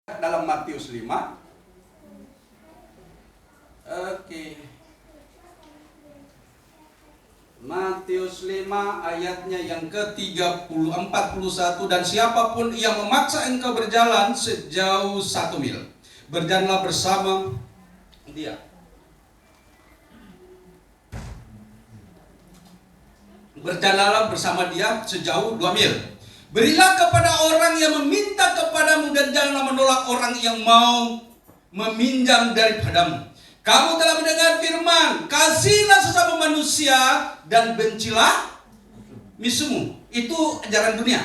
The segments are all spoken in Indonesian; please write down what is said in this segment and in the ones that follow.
dalam Matius 5. Oke. Matius 5 ayatnya yang ke-41, dan siapapun yang memaksa engkau berjalan sejauh 1 mil, berjalanlah bersama dia. Berjalanlah bersama dia sejauh 2 mil. Berilah kepada orang yang meminta kepadamu, dan janganlah menolak orang yang mau meminjam daripadamu. Kamu telah mendengar firman, kasihlah sesama manusia dan bencilah musuhmu. Itu ajaran dunia.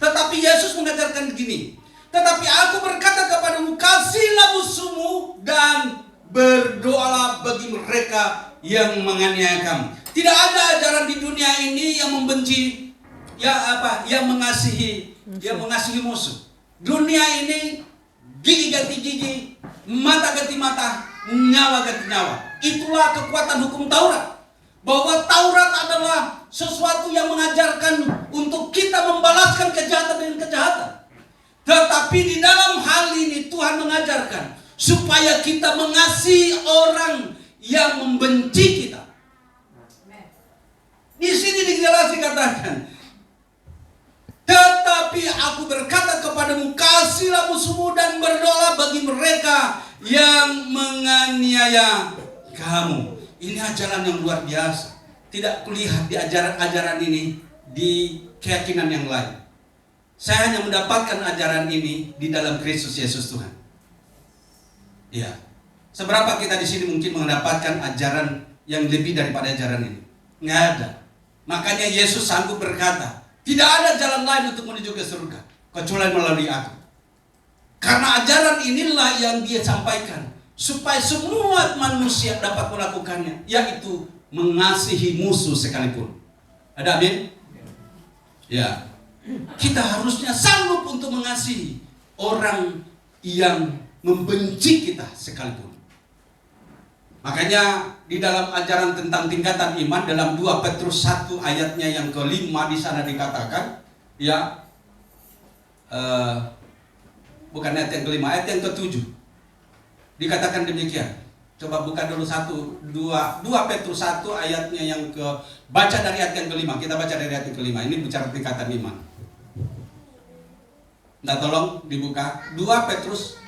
Tetapi Yesus mengajarkan begini, tetapi aku berkata kepadamu, kasihlah musuhmu dan berdoalah bagi mereka yang menganiaya kamu. Tidak ada ajaran di dunia ini yang membenci, yang mengasihi musuh. Dunia ini gigi ganti gigi, mata ganti mata, nyawa ganti nyawa. Itulah kekuatan hukum Taurat. Bahwa Taurat adalah sesuatu yang mengajarkan untuk kita membalaskan kejahatan dengan kejahatan. Tetapi di dalam hal ini Tuhan mengajarkan supaya kita mengasihi orang yang membenci kita. Di sini dijelaskan, katakan, tetapi aku berkata kepadamu, kasihlah musuhmu dan berdoalah bagi mereka yang menganiaya kamu. Ini ajaran yang luar biasa. Tidak kulihat di ajaran ini di keyakinan yang lain. Saya hanya mendapatkan ajaran ini di dalam Kristus Yesus Tuhan. Ya. Seberapa kita di sini mungkin mendapatkan ajaran yang lebih daripada ajaran ini? Nggak ada. Makanya Yesus sanggup berkata, tidak ada jalan lain untuk menuju ke surga kecuali melalui aku. Karena ajaran inilah yang dia sampaikan supaya semua manusia dapat melakukannya, yaitu mengasihi musuh sekalipun. Ada amin? Ya. Kita harusnya sanggup untuk mengasihi orang yang membenci kita sekalipun. Makanya di dalam ajaran tentang tingkatan iman dalam 2 Petrus 1 ayatnya yang ke-5 di sana dikatakan, ya, bukan ayat yang ke-5, ayat yang ke-7 dikatakan demikian. Coba buka dulu 2 Petrus 1 ayatnya yang ke, baca dari ayat yang ke-5. Kita baca dari ayat yang ke-5. Ini bicara tingkatan iman. Nah, tolong dibuka 2 Petrus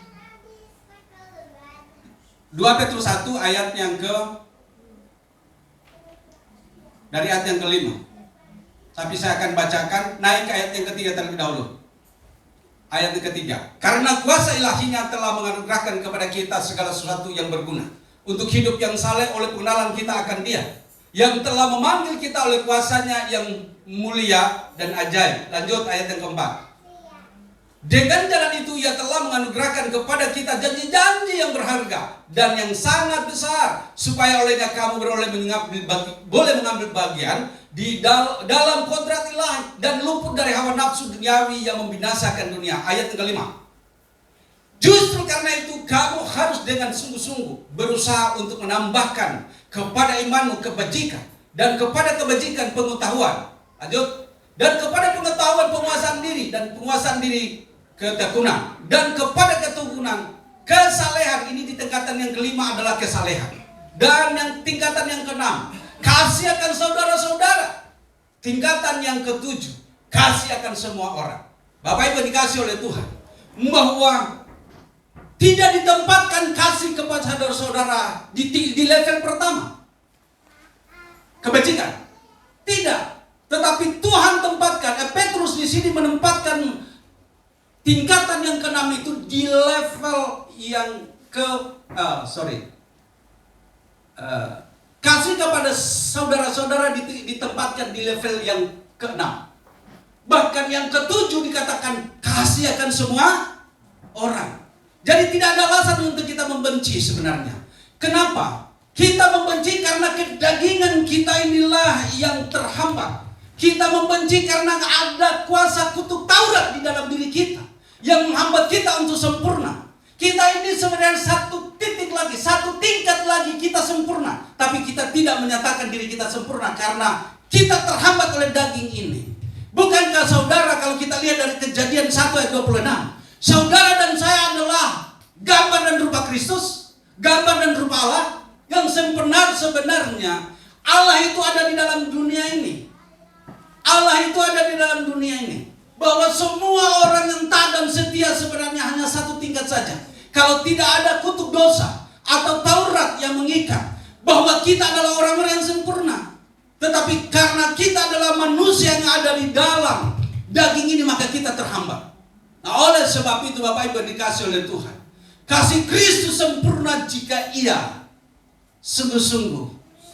1 ayat yang ke, dari ayat yang ke-5. Tapi saya akan bacakan, naik ke ayat yang ke-3 terlebih dahulu. Ayat yang ke-3. Karena kuasa ilahinya telah menganugerahkan kepada kita segala sesuatu yang berguna untuk hidup yang saleh oleh pengenalan kita akan Dia, yang telah memanggil kita oleh kuasanya yang mulia dan ajaib. Lanjut ayat yang ke-4. Dengan jalan itu Ia telah menganugerahkan kepada kita janji-janji yang berharga dan yang sangat besar, supaya olehnya kamu boleh mengambil bagian di dalam kodrat ilahi dan luput dari hawa nafsu duniawi yang membinasakan dunia. Ayat yang ke-5. Justru karena itu kamu harus dengan sungguh-sungguh berusaha untuk menambahkan kepada imanmu kebajikan, dan kepada kebajikan pengetahuan. Lanjut. Dan kepada pengetahuan penguasaan diri, dan penguasaan diri ketekunan, dan kepada ketekunan kesalehan. Ini di tingkatan yang ke-5 adalah kesalehan. Dan yang tingkatan yang ke-6, kasih akan saudara-saudara. Tingkatan yang ke-7, kasih akan semua orang. Bapak Ibu dikasih oleh Tuhan, bahwa tidak ditempatkan kasih kepada saudara-saudara di level pertama, kebajikan. Tidak. Tetapi Tuhan tempatkan, Petrus di sini menempatkan tingkatan yang ke-6 itu di level yang kasih kepada saudara-saudara ditempatkan di level yang ke-6. Bahkan yang ke-7 dikatakan kasih akan semua orang. Jadi tidak ada alasan untuk kita membenci sebenarnya. Kenapa? Kita membenci karena kedagingan kita inilah yang terhambat. Kita membenci karena ada kuasa kutuk Taurat di dalam diri kita yang menghambat kita untuk sempurna. Kita ini sebenarnya satu tingkat lagi kita sempurna, tapi kita tidak menyatakan diri kita sempurna karena kita terhambat oleh daging ini. Bukankah saudara, kalau kita lihat dari Kejadian 1 ayat 26, saudara dan saya adalah kepala. Yang sebenarnya Allah itu ada di dalam dunia ini. Allah itu ada di dalam dunia ini. Bahwa semua orang yang taat dan setia sebenarnya hanya satu tingkat saja. Kalau tidak ada kutuk dosa atau Taurat yang mengikat, bahwa kita adalah orang-orang yang sempurna. Tetapi karena kita adalah manusia yang ada di dalam daging ini, maka kita terhambat. Nah, oleh sebab itu Bapak Ibu dikasih oleh Tuhan, kasih Kristus sempurna jika ia sungguh-sungguh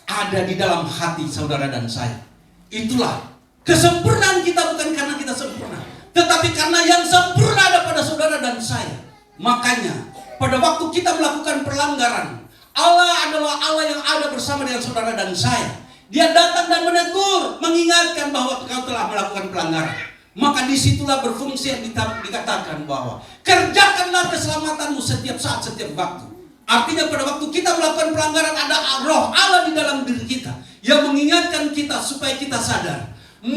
ada di dalam hati saudara dan saya. Itulah kesempurnaan kita, bukan karena kita sempurna, tetapi karena yang sempurna ada pada saudara dan saya. Makanya pada waktu kita melakukan pelanggaran, Allah adalah Allah yang ada bersama dengan saudara dan saya. Dia datang dan menegur, mengingatkan bahwa kau telah melakukan pelanggaran. Maka disitulah berfungsi yang dikatakan bahwa kerjakanlah keselamatanmu setiap saat, setiap waktu. Artinya pada waktu kita melakukan pelanggaran, ada roh Allah di dalam diri kita yang mengingatkan kita supaya kita sadar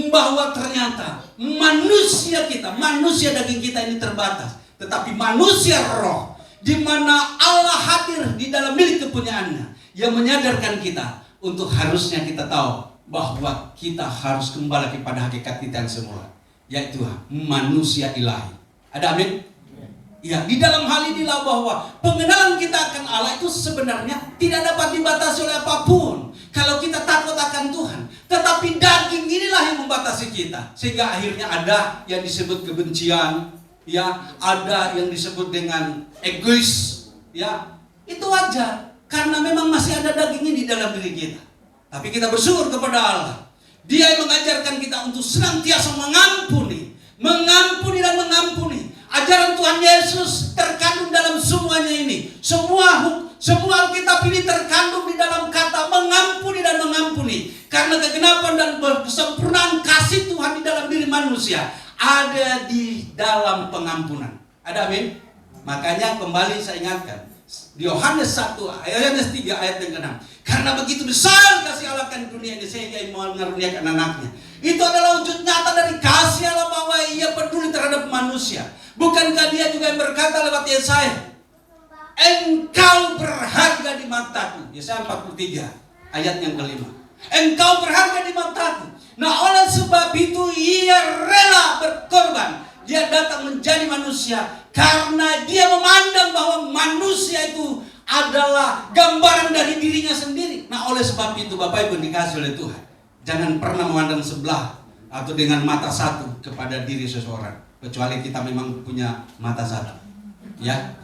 bahwa ternyata manusia kita, manusia daging kita ini terbatas. Tetapi manusia roh, di mana Allah hadir di dalam milik kepunyaannya, yang menyadarkan kita untuk harusnya kita tahu bahwa kita harus kembali kepada hakikat kita yang semula, yaitu manusia ilahi. Ada amin? Ya, di dalam hal inilah bahwa pengenalan kita akan Allah itu sebenarnya tidak dapat dibatasi oleh apapun kalau kita takut akan Tuhan. Tetapi daging inilah yang membatasi kita, sehingga akhirnya ada yang disebut kebencian, ya, ada yang disebut dengan egois, ya. Itu wajar karena memang masih ada daging ini di dalam diri kita. Tapi kita bersyukur kepada Allah. Dia yang mengajarkan kita untuk senantiasa mengampuni dan mengampuni. Ajaran Tuhan Yesus terkandung dalam semuanya ini. Semua Alkitab ini terkandung di dalam kata mengampuni dan mengampuni. Karena kegenapan dan kesempurnaan kasih Tuhan di dalam diri manusia ada di dalam pengampunan. Ada amin? Makanya kembali saya ingatkan, di Yohanes 1, Yohanes 3 ayat yang ke-6. Karena begitu besar kasih Allah akan dunia ini sehingga ia mengaruniakan anaknya. Itu adalah wujud nyata dari kasih Allah bahwa ia peduli terhadap manusia. Bukankah dia juga yang berkata lewat Yesaya, engkau berharga di mataku. Yesaya 43 ayat yang ke-5. Engkau berharga di mataku. Nah, oleh sebab itu ia rela berkorban. Dia datang menjadi manusia karena dia memandang bahwa manusia itu adalah gambaran dari dirinya sendiri. Nah, oleh sebab itu Bapak Ibu dikasih oleh Tuhan, jangan pernah memandang sebelah atau dengan mata satu kepada diri seseorang, kecuali kita memang punya mata satu, ya.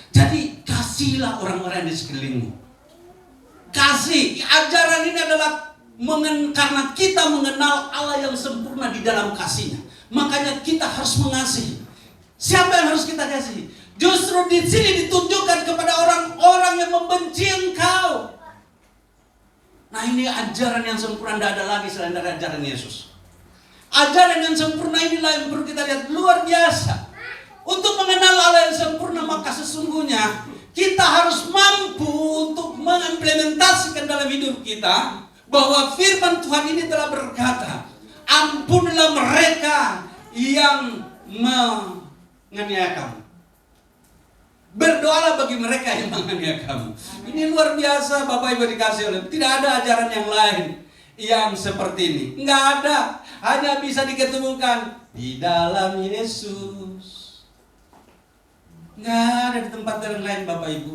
Jadi kasihlah orang-orang di sekelilingmu. Kasih, ajaran ini adalah karena kita mengenal Allah yang sempurna di dalam kasihnya. Makanya kita harus mengasihi. Siapa yang harus kita kasihi? Justru di sini ditunjukkan kepada orang-orang yang membenci engkau. Nah, ini ajaran yang sempurna, tidak ada lagi selain dari ajaran Yesus. Ajaran yang sempurna inilah yang perlu kita lihat, luar biasa. Untuk mengenal Allah yang sempurna, maka sesungguhnya kita harus mampu untuk mengimplementasikan dalam hidup kita bahwa firman Tuhan ini telah berkata, ampunilah mereka yang menganiaya kamu. Berdoalah bagi mereka yang menganiaya kamu. Ini luar biasa Bapak Ibu dikasih oleh. Tidak ada ajaran yang lain yang seperti ini. Enggak ada. Hanya bisa diketemukan di dalam Yesus. Enggak ada di tempat yang lain Bapak Ibu.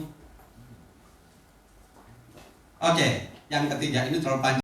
Oke, yang ketiga ini terlalu panjang.